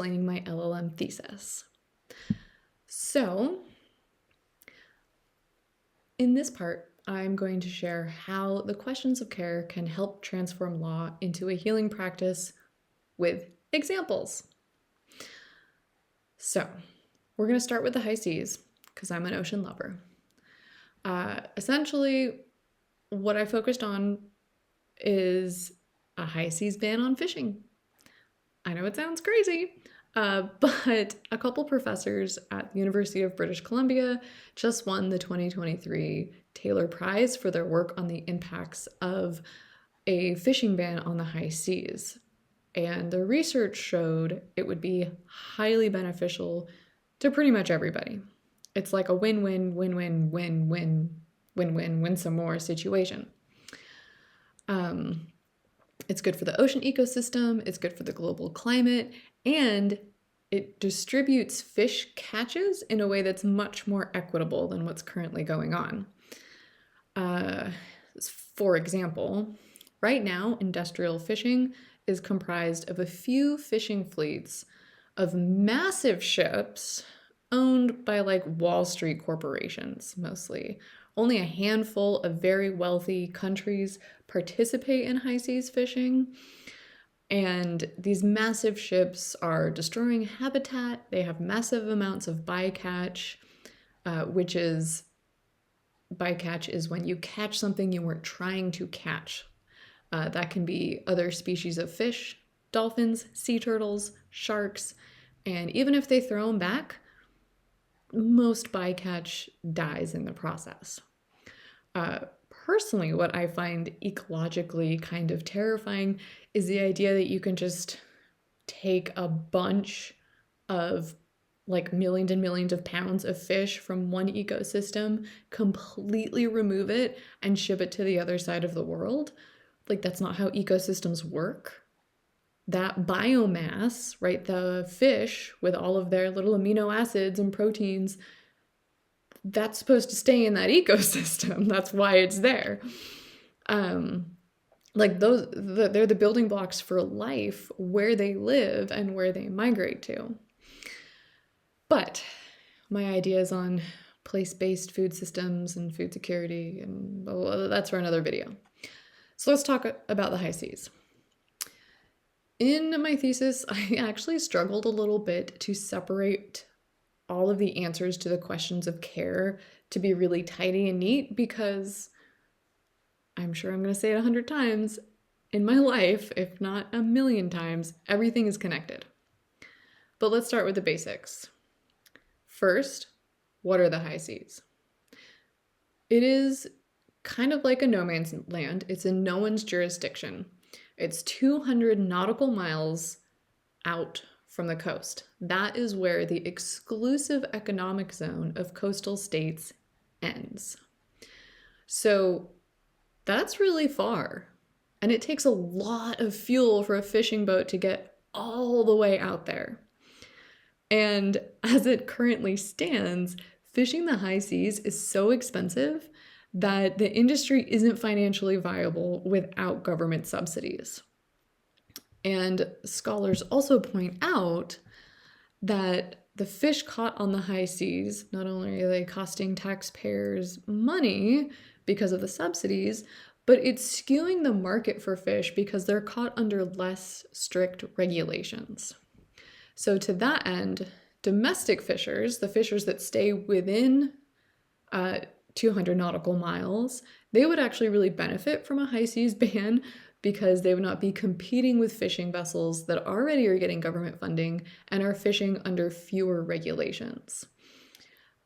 explaining my LLM thesis. So, in this part, I'm going to share how the questions of care can help transform law into a healing practice with examples. So, we're going to start with the high seas, because I'm an ocean lover. Essentially, what I focused on is a high seas ban on fishing. I know it sounds crazy, but a couple professors at the University of British Columbia just won the 2023 Taylor Prize for their work on the impacts of a fishing ban on the high seas. And their research showed it would be highly beneficial to pretty much everybody. It's like a win-win, win-win, win-win, win-win, win some more situation. It's good for the ocean ecosystem, it's good for the global climate, and it distributes fish catches in a way that's much more equitable than what's currently going on. For example, right now, industrial fishing is comprised of a few fishing fleets of massive ships owned by like Wall Street corporations, mostly. Only a handful of very wealthy countries participate in high seas fishing. And these massive ships are destroying habitat. They have massive amounts of bycatch, bycatch is when you catch something you weren't trying to catch. That can be other species of fish, dolphins, sea turtles, sharks, and even if they throw them back, most bycatch dies in the process. Personally, what I find ecologically kind of terrifying is the idea that you can just take a bunch of like millions and millions of pounds of fish from one ecosystem, completely remove it, and ship it to the other side of the world. Like, that's not how ecosystems work. That biomass, right, the fish with all of their little amino acids and proteins, that's supposed to stay in that ecosystem. That's why it's there. Like they're the building blocks for life where they live and where they migrate to. But my ideas on place-based food systems and food security, and that's for another video. So let's talk about the high seas. In my thesis, I actually struggled a little bit to separate all of the answers to the questions of care to be really tidy and neat, because I'm sure I'm going to say it 100 times in my life, if not a million times, everything is connected. But let's start with the basics. First, what are the high seas? It is kind of like a no man's land. It's in no one's jurisdiction. It's 200 nautical miles out from the coast. That is where the exclusive economic zone of coastal states ends. So that's really far. And it takes a lot of fuel for a fishing boat to get all the way out there. And as it currently stands, fishing the high seas is so expensive that the industry isn't financially viable without government subsidies. And scholars also point out that the fish caught on the high seas, not only are they costing taxpayers money because of the subsidies, but it's skewing the market for fish because they're caught under less strict regulations. So to that end, domestic fishers, the fishers that stay within 200 nautical miles, they would actually really benefit from a high seas ban because they would not be competing with fishing vessels that already are getting government funding and are fishing under fewer regulations.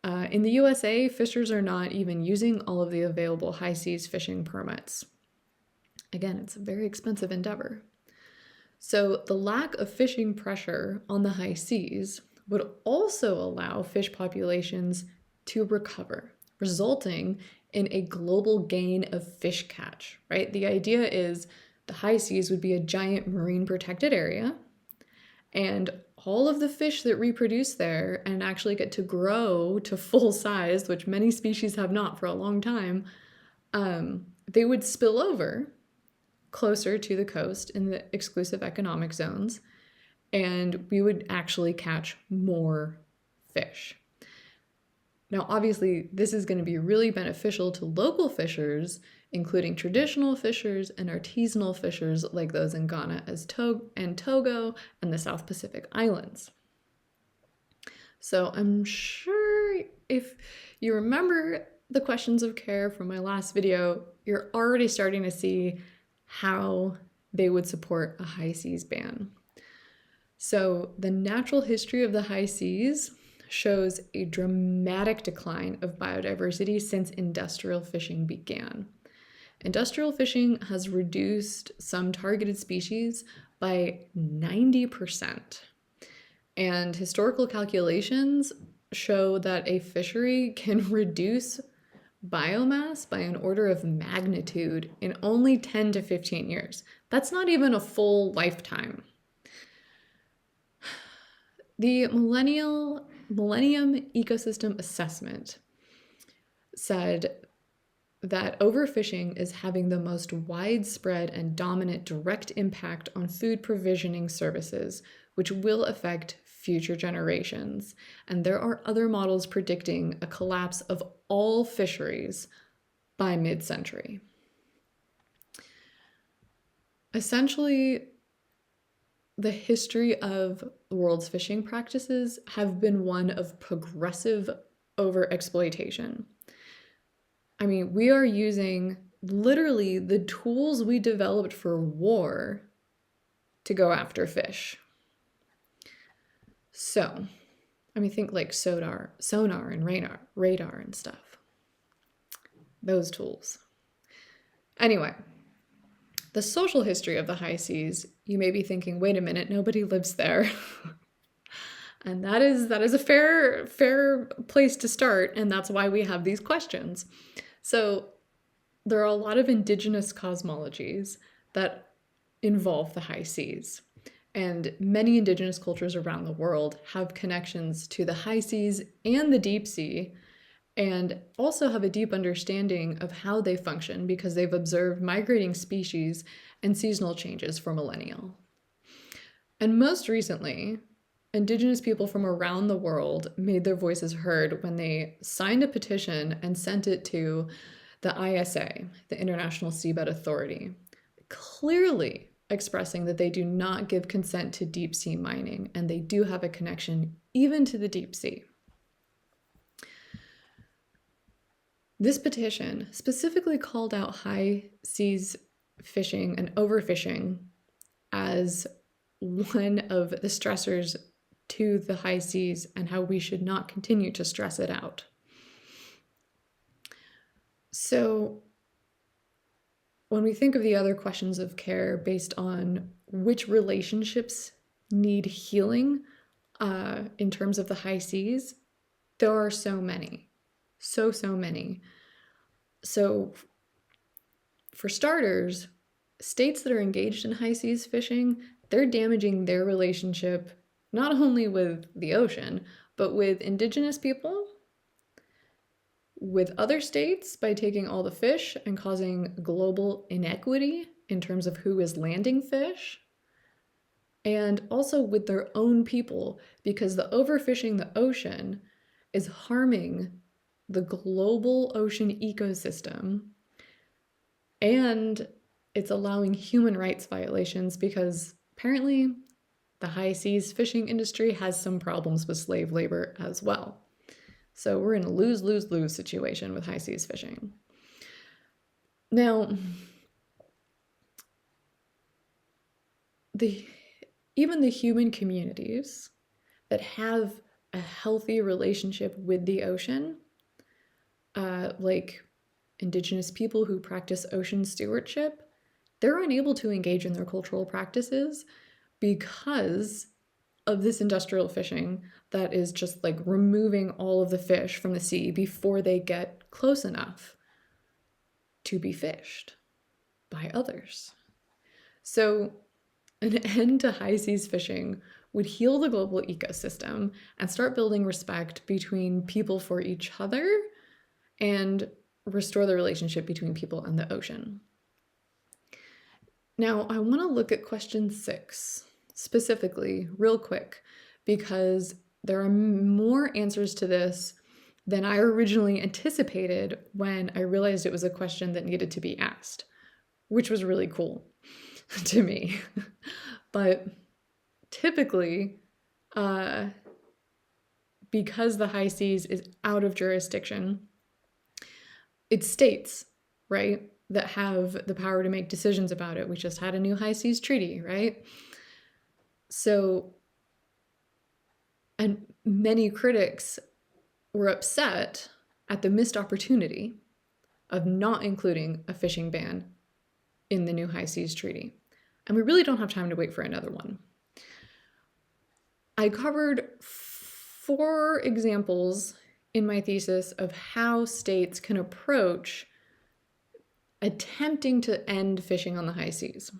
In the USA, fishers are not even using all of the available high seas fishing permits. Again, it's a very expensive endeavor. So the lack of fishing pressure on the high seas would also allow fish populations to recover, resulting in a global gain of fish catch, right? The idea is the high seas would be a giant marine protected area, and all of the fish that reproduce there and actually get to grow to full size, which many species have not for a long time, they would spill over closer to the coast in the exclusive economic zones, and we would actually catch more fish. Now, obviously, this is going to be really beneficial to local fishers, including traditional fishers and artisanal fishers like those in Ghana and Togo and the South Pacific Islands. So I'm sure if you remember the questions of care from my last video, you're already starting to see how they would support a high seas ban. So the natural history of the high seas shows a dramatic decline of biodiversity since industrial fishing began. Industrial fishing has reduced some targeted species by 90%. And historical calculations show that a fishery can reduce biomass by an order of magnitude in only 10 to 15 years. That's not even a full lifetime. The Millennium Ecosystem Assessment said that overfishing is having the most widespread and dominant direct impact on food provisioning services, which will affect future generations. And there are other models predicting a collapse of all fisheries by mid-century. Essentially, the history of the world's fishing practices have been one of progressive overexploitation. I mean, we are using literally the tools we developed for war to go after fish. So, I mean, think like sonar and radar and stuff. Those tools. Anyway, the social history of the high seas, you may be thinking, wait a minute, nobody lives there. And that is a fair place to start, and that's why we have these questions. So there are a lot of indigenous cosmologies that involve the high seas. And many indigenous cultures around the world have connections to the high seas and the deep sea, and also have a deep understanding of how they function because they've observed migrating species and seasonal changes for millennia. And most recently, indigenous people from around the world made their voices heard when they signed a petition and sent it to the ISA, the International Seabed Authority, clearly expressing that they do not give consent to deep sea mining, and they do have a connection even to the deep sea. This petition specifically called out high seas fishing and overfishing as one of the stressors to the high seas and how we should not continue to stress it out. So when we think of the other questions of care based on which relationships need healing in terms of the high seas, there are so many. So many. So for starters, states that are engaged in high seas fishing, they're damaging their relationship not only with the ocean, but with indigenous people, with other states by taking all the fish and causing global inequity in terms of who is landing fish, and also with their own people, because the overfishing the ocean is harming the global ocean ecosystem, and it's allowing human rights violations because apparently the high seas fishing industry has some problems with slave labor as well. So we're in a lose-lose-lose situation with high seas fishing. Now, even the human communities that have a healthy relationship with the ocean, like indigenous people who practice ocean stewardship, they're unable to engage in their cultural practices because of this industrial fishing that is just like removing all of the fish from the sea before they get close enough to be fished by others. So an end to high seas fishing would heal the global ecosystem and start building respect between people for each other and restore the relationship between people and the ocean. Now, I want to look at question 6. specifically, real quick, because there are more answers to this than I originally anticipated when I realized it was a question that needed to be asked, which was really cool to me. But typically, because the high seas is out of jurisdiction, it's states, right, that have the power to make decisions about it. We just had a new high seas treaty, right? So, and many critics were upset at the missed opportunity of not including a fishing ban in the new high seas treaty. And we really don't have time to wait for another one. I covered 4 examples in my thesis of how states can approach attempting to end fishing on the high seas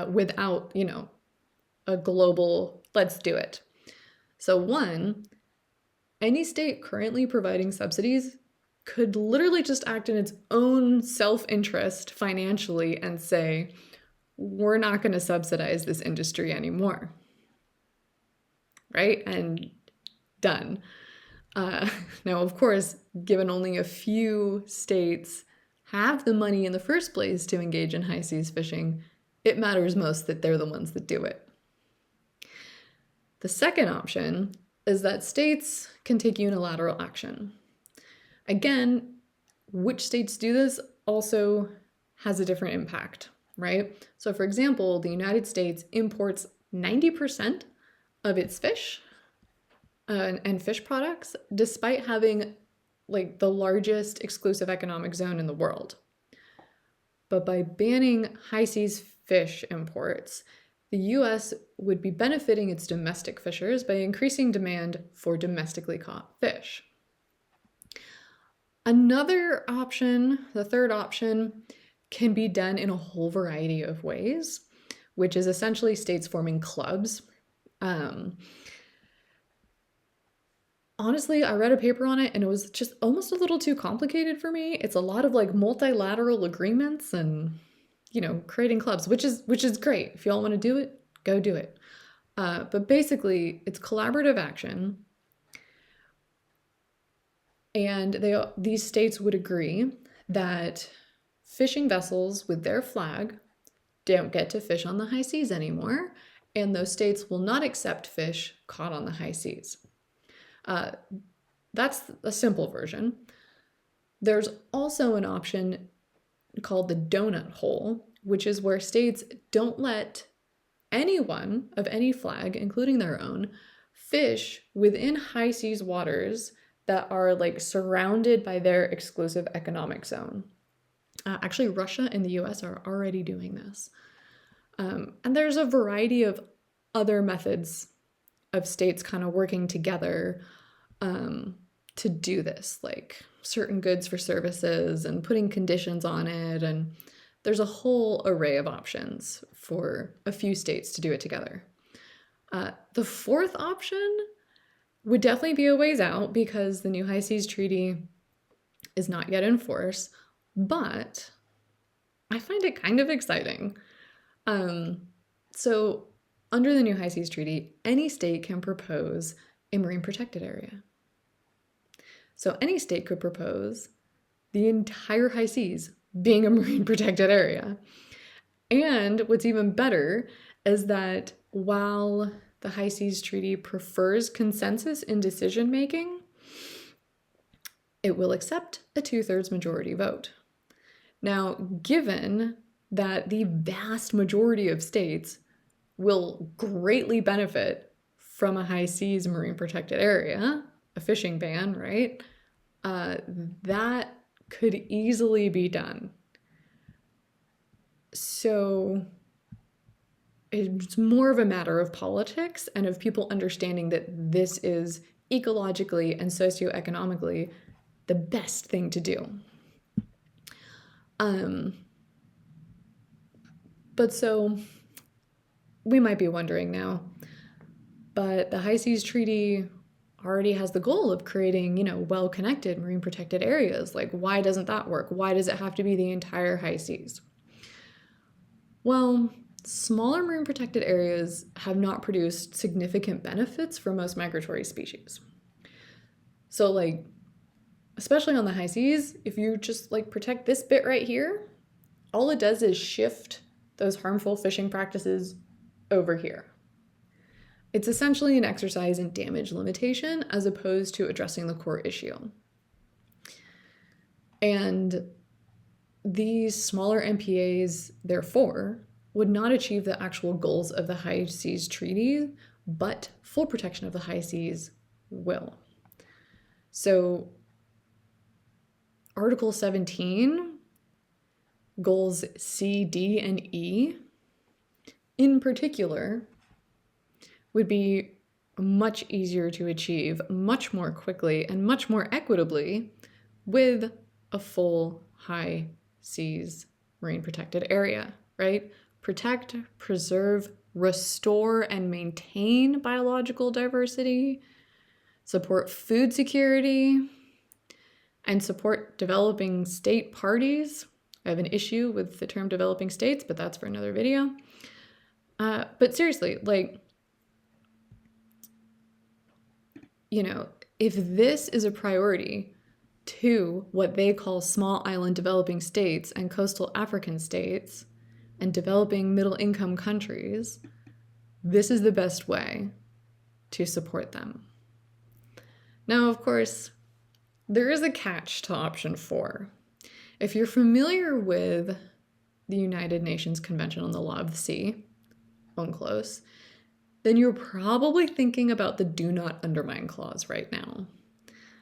without, a global, let's do it. So 1, any state currently providing subsidies could literally just act in its own self-interest financially and say, we're not going to subsidize this industry anymore. Right? And done. Now, of course, given only a few states have the money in the first place to engage in high seas fishing, it matters most that they're the ones that do it. The second option is that states can take unilateral action. Again, which states do this also has a different impact, right? So for example, the United States imports 90% of its fish and fish products, despite having like the largest exclusive economic zone in the world. But by banning high seas fish imports, the US would be benefiting its domestic fishers by increasing demand for domestically caught fish. Another option, the third option, can be done in a whole variety of ways, which is essentially states forming clubs. Honestly, I read a paper on it and it was just almost a little too complicated for me. It's a lot of like multilateral agreements and, creating clubs, which is great. If y'all want to do it, go do it. But basically, it's collaborative action. And these states would agree that fishing vessels with their flag don't get to fish on the high seas anymore, and those states will not accept fish caught on the high seas. That's a simple version. There's also an option called the donut hole, which is where states don't let anyone of any flag, including their own, fish within high seas waters that are like surrounded by their exclusive economic zone. Actually, Russia and the US are already doing this. And there's a variety of other methods of states kind of working together to do this, like certain goods for services and putting conditions on it. And there's a whole array of options for a few states to do it together. The fourth option would definitely be a ways out because the new high seas treaty is not yet in force, but I find it kind of exciting. So under the new high seas treaty, any state can propose a marine protected area. So any state could propose the entire high seas being a marine protected area. And what's even better is that while the high seas treaty prefers consensus in decision making, it will accept a 2/3 majority vote. Now, given that the vast majority of states will greatly benefit from a high seas marine protected area, a fishing ban, right? That could easily be done. So it's more of a matter of politics and of people understanding that this is ecologically and socioeconomically the best thing to do. But so we might be wondering now, but the High Seas Treaty already has the goal of creating, well-connected marine protected areas. Like, why doesn't that work? Why does it have to be the entire high seas? Well, smaller marine protected areas have not produced significant benefits for most migratory species. So like, especially on the high seas, if you just like protect this bit right here, all it does is shift those harmful fishing practices over here. It's essentially an exercise in damage limitation as opposed to addressing the core issue. And these smaller MPAs, therefore, would not achieve the actual goals of the High Seas Treaty, but full protection of the high seas will. So Article 17, goals C, D, and E, in particular, would be much easier to achieve, much more quickly, and much more equitably with a full high seas marine protected area, right? Protect, preserve, restore, and maintain biological diversity, support food security, and support developing state parties. I have an issue with the term developing states, but that's for another video. But seriously, like, you know, if this is a priority to what they call small island developing states and coastal African states and developing middle income countries, this is the best way to support them. Now, of course, there is a catch to option 4. If you're familiar with the United Nations Convention on the Law of the Sea, UNCLOS, then you're probably thinking about the do not undermine clause right now.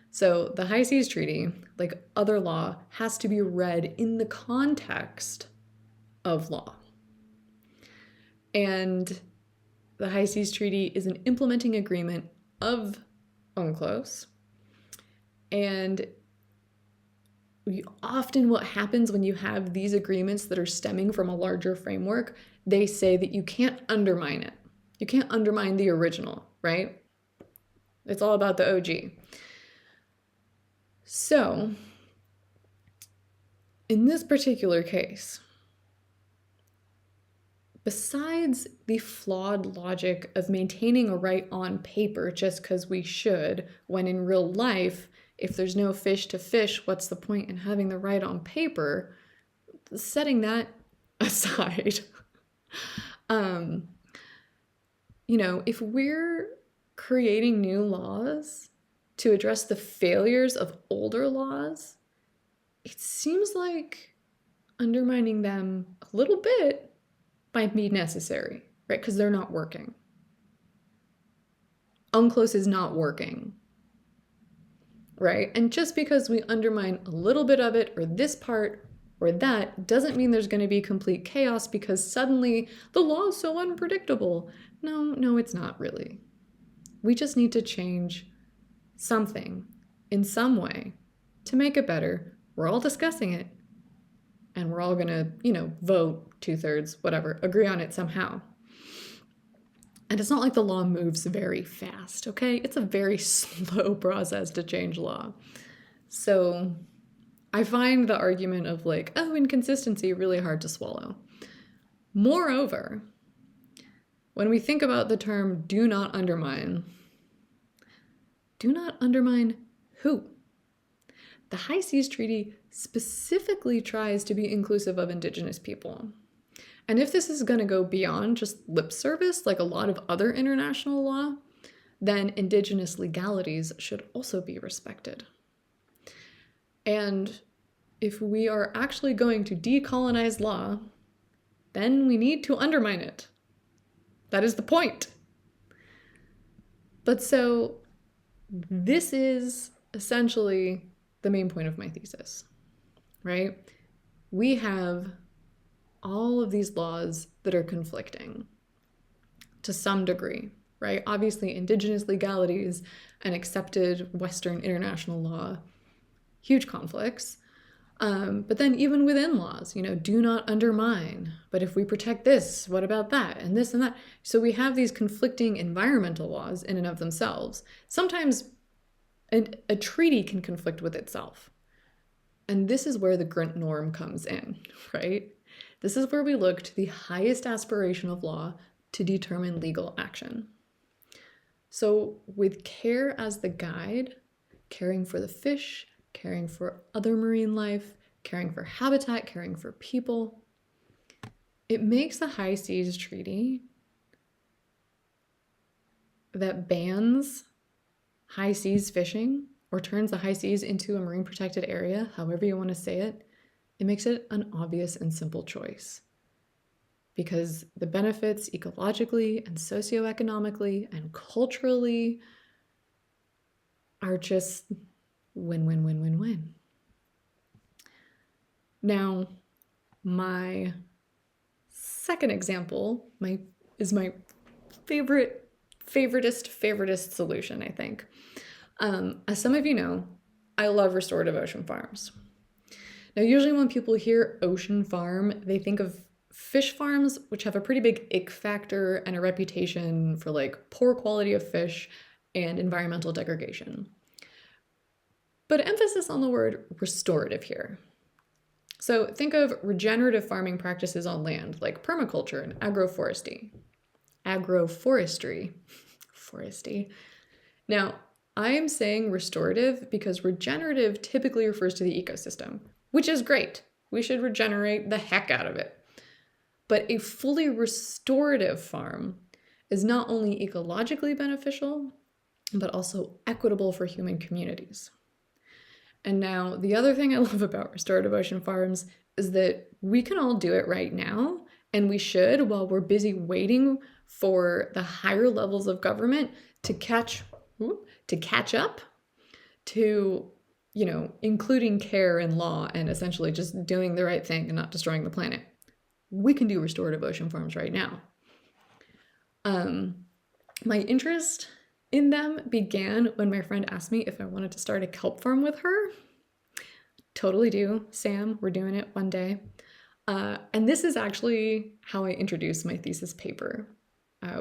So the High Seas Treaty, like other law, has to be read in the context of law. And the High Seas Treaty is an implementing agreement of UNCLOS. And often what happens when you have these agreements that are stemming from a larger framework, they say that you can't undermine it. You can't undermine the original, right? It's all about the OG. So, in this particular case, besides the flawed logic of maintaining a right on paper just because we should, when in real life, if there's no fish to fish, what's the point in having the right on paper? Setting that aside, you know, if we're creating new laws to address the failures of older laws, it seems like undermining them a little bit might be necessary, right? Because they're not working. UNCLOS is not working, right? And just because we undermine a little bit of it or this part or that doesn't mean there's going to be complete chaos because suddenly the law is so unpredictable. No, it's not really. We just need to change something in some way to make it better. We're all discussing it and we're all going to, you know, vote 2/3, whatever, agree on it somehow. And it's not like the law moves very fast, okay? It's a very slow process to change law. So I find the argument of like, oh, inconsistency really hard to swallow. Moreover, when we think about the term do not undermine who? The High Seas Treaty specifically tries to be inclusive of Indigenous people. And if this is going to go beyond just lip service, like a lot of other international law, then Indigenous legalities should also be respected. And if we are actually going to decolonize law, then we need to undermine it. That is the point. But so this is essentially the main point of my thesis, right? We have all of these laws that are conflicting to some degree, right? Obviously, Indigenous legalities and accepted Western international law, huge conflicts. But then even within laws, you know, do not undermine. But if we protect this, what about that? And this and that. So we have these conflicting environmental laws in and of themselves. Sometimes a treaty can conflict with itself. And this is where the grunt norm comes in, right? This is where we look to the highest aspiration of law to determine legal action. So with care as the guide, caring for the fish, caring for other marine life, caring for habitat, caring for people, it makes the High Seas Treaty that bans high seas fishing or turns the high seas into a marine protected area, however you want to say it, it makes it an obvious and simple choice. Because the benefits ecologically and socioeconomically and culturally are just win, win, win, win, win. Now, my second example is my favoritist solution, I think. As some of you know, I love Restorative Ocean Farms. Now, usually when people hear ocean farm, they think of fish farms, which have a pretty big ick factor and a reputation for like poor quality of fish and environmental degradation. But emphasis on the word restorative here. So think of regenerative farming practices on land, like permaculture and agroforestry. Foresty. Now, I am saying restorative because regenerative typically refers to the ecosystem, which is great. We should regenerate the heck out of it. But a fully restorative farm is not only ecologically beneficial, but also equitable for human communities. And now, the other thing I love about Restorative Ocean Farms is that we can all do it right now, and we should, while we're busy waiting for the higher levels of government to catch up to, including care and law and essentially just doing the right thing and not destroying the planet. We can do Restorative Ocean Farms right now. My interest in them began when my friend asked me if I wanted to start a kelp farm with her. Totally do, Sam. We're doing it one day. And this is actually how I introduced my thesis paper,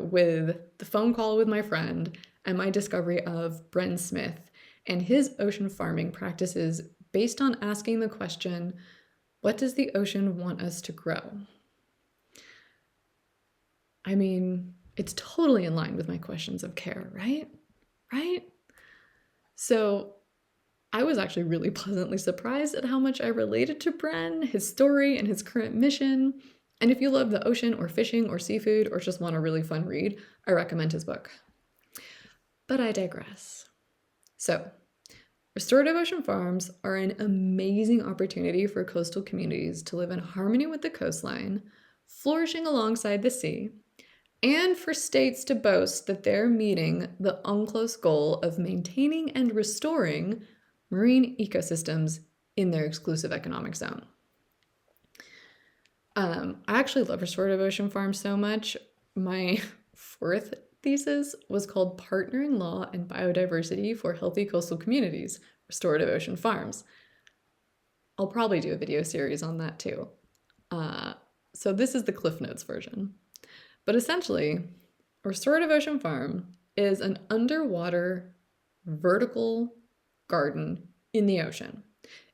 with the phone call with my friend and my discovery of Bren Smith and his ocean farming practices based on asking the question, what does the ocean want us to grow? I mean, it's totally in line with my questions of care, right? So I was actually really pleasantly surprised at how much I related to Bren, his story, and his current mission. And if you love the ocean or fishing or seafood or just want a really fun read, I recommend his book. But I digress. So, Restorative Ocean Farms are an amazing opportunity for coastal communities to live in harmony with the coastline, flourishing alongside the sea, and for states to boast that they're meeting the UNCLOS goal of maintaining and restoring marine ecosystems in their exclusive economic zone. I actually love Restorative Ocean Farms so much. My fourth thesis was called Partnering Law and Biodiversity for Healthy Coastal Communities, Restorative Ocean Farms. I'll probably do a video series on that too. So this is the Cliff Notes version. But essentially, a restorative ocean farm is an underwater vertical garden in the ocean.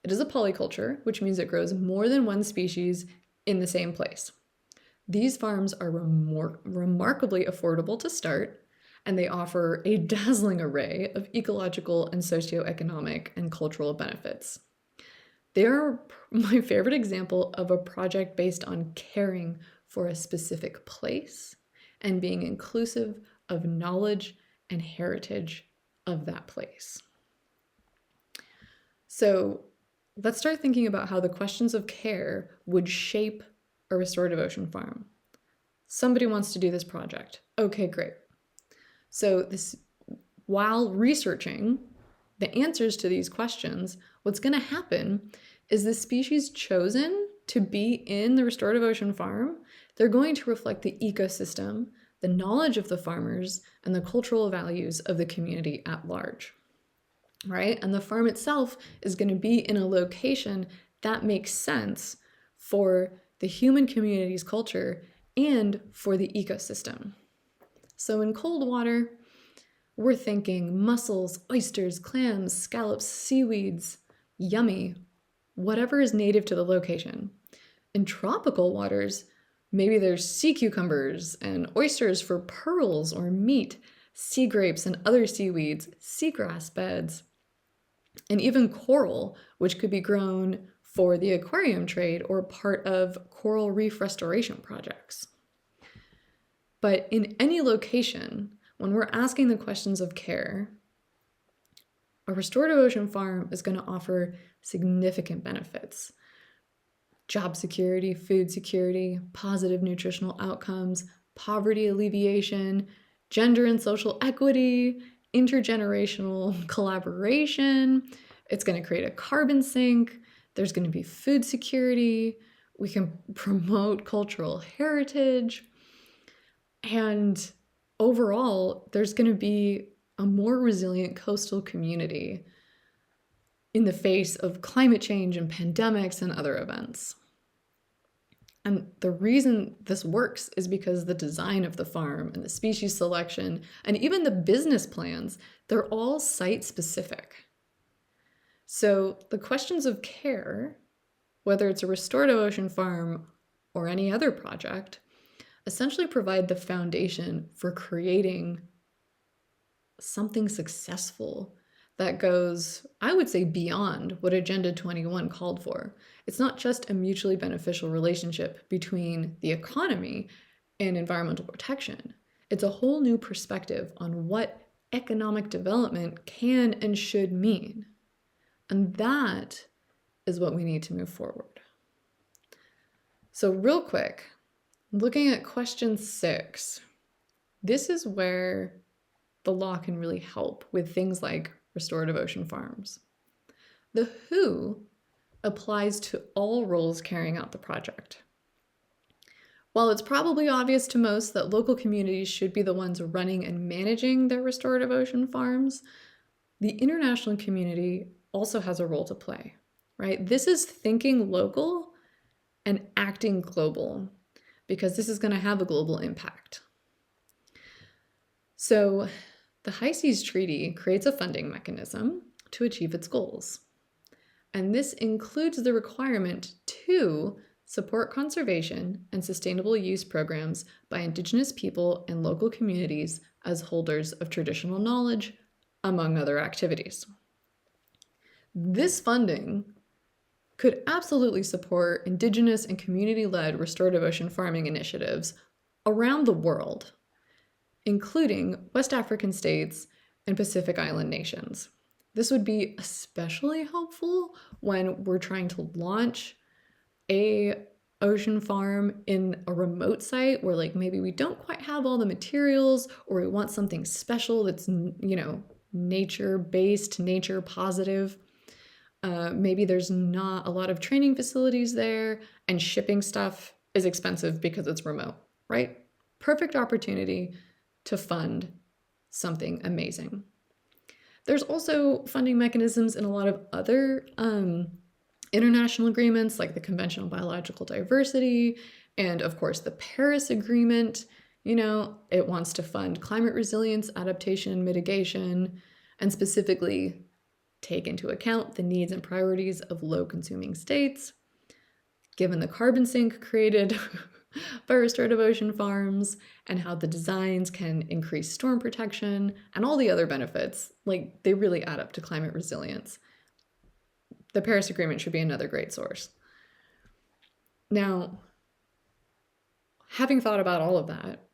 It is a polyculture, which means it grows more than one species in the same place. These farms are remarkably affordable to start, and they offer a dazzling array of ecological and socioeconomic and cultural benefits. They are my favorite example of a project based on caring for a specific place and being inclusive of knowledge and heritage of that place. So let's start thinking about how the questions of care would shape a restorative ocean farm. Somebody wants to do this project. Okay, great. So while researching the answers to these questions, what's going to happen is the species chosen to be in the restorative ocean farm, they're going to reflect the ecosystem, the knowledge of the farmers, and the cultural values of the community at large, right? And the farm itself is going to be in a location that makes sense for the human community's culture and for the ecosystem. So in cold water, we're thinking mussels, oysters, clams, scallops, seaweeds, yummy, whatever is native to the location. In tropical waters, maybe there's sea cucumbers and oysters for pearls or meat, sea grapes and other seaweeds, seagrass beds, and even coral, which could be grown for the aquarium trade or part of coral reef restoration projects. But in any location, when we're asking the questions of care, a restorative ocean farm is going to offer significant benefits. Job security, food security, positive nutritional outcomes, poverty alleviation, gender and social equity, intergenerational collaboration. It's going to create a carbon sink. There's going to be food security. We can promote cultural heritage. And overall, there's going to be a more resilient coastal community in the face of climate change and pandemics and other events. And the reason this works is because the design of the farm and the species selection and even the business plans, they're all site-specific. So the questions of care, whether it's a restorative ocean farm or any other project, essentially provide the foundation for creating something successful that goes, I would say, beyond what Agenda 21 called for. It's not just a mutually beneficial relationship between the economy and environmental protection. It's a whole new perspective on what economic development can and should mean. And that is what we need to move forward. So real quick, looking at question 6, this is where the law can really help with things like restorative ocean farms. The who applies to all roles carrying out the project. While it's probably obvious to most that local communities should be the ones running and managing their restorative ocean farms, the international community also has a role to play, right? This is thinking local and acting global, because this is going to have a global impact. So the High Seas Treaty creates a funding mechanism to achieve its goals. And this includes the requirement to support conservation and sustainable use programs by Indigenous people and local communities as holders of traditional knowledge, among other activities. This funding could absolutely support Indigenous and community-led restorative ocean farming initiatives around the world, including West African states and Pacific Island nations. This would be especially helpful when we're trying to launch a ocean farm in a remote site where maybe we don't quite have all the materials, or we want something special that's, nature-based, nature positive. Maybe there's not a lot of training facilities there, and shipping stuff is expensive because it's remote, right? Perfect opportunity to fund something amazing. There's also funding mechanisms in a lot of other international agreements, like the Convention on Biological Diversity, and of course the Paris Agreement. It wants to fund climate resilience, adaptation, and mitigation, and specifically take into account the needs and priorities of low-consuming states. Given the carbon sink created by restorative ocean farms and how the designs can increase storm protection and all the other benefits, they really add up to climate resilience. The Paris Agreement should be another great source. Now, having thought about all of that,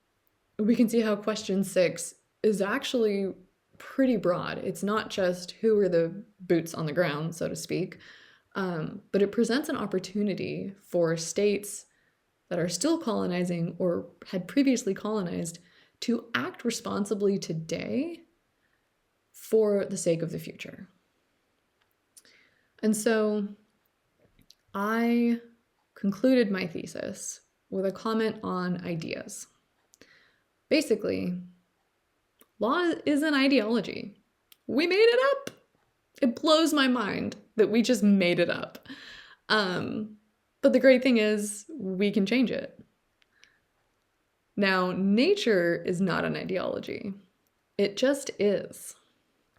we can see how question 6 is actually pretty broad. It's not just who are the boots on the ground, so to speak, but it presents an opportunity for states that are still colonizing or had previously colonized to act responsibly today for the sake of the future. And so I concluded my thesis with a comment on ideas. Basically, law is an ideology. We made it up. It blows my mind that we just made it up. But the great thing is we can change it. Now, nature is not an ideology. It just is.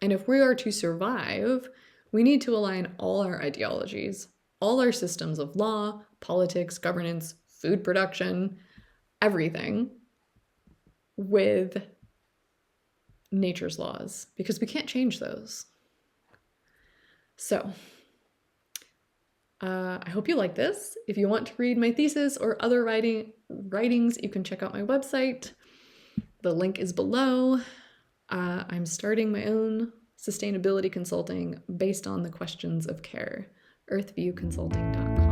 And if we are to survive, we need to align all our ideologies all our systems of law, politics, governance, food production, everything with nature's laws, because we can't change those. So I hope you like this. If you want to read my thesis or other writings, you can check out my website. The link is below. I'm starting my own sustainability consulting based on the questions of care, earthviewconsulting.com.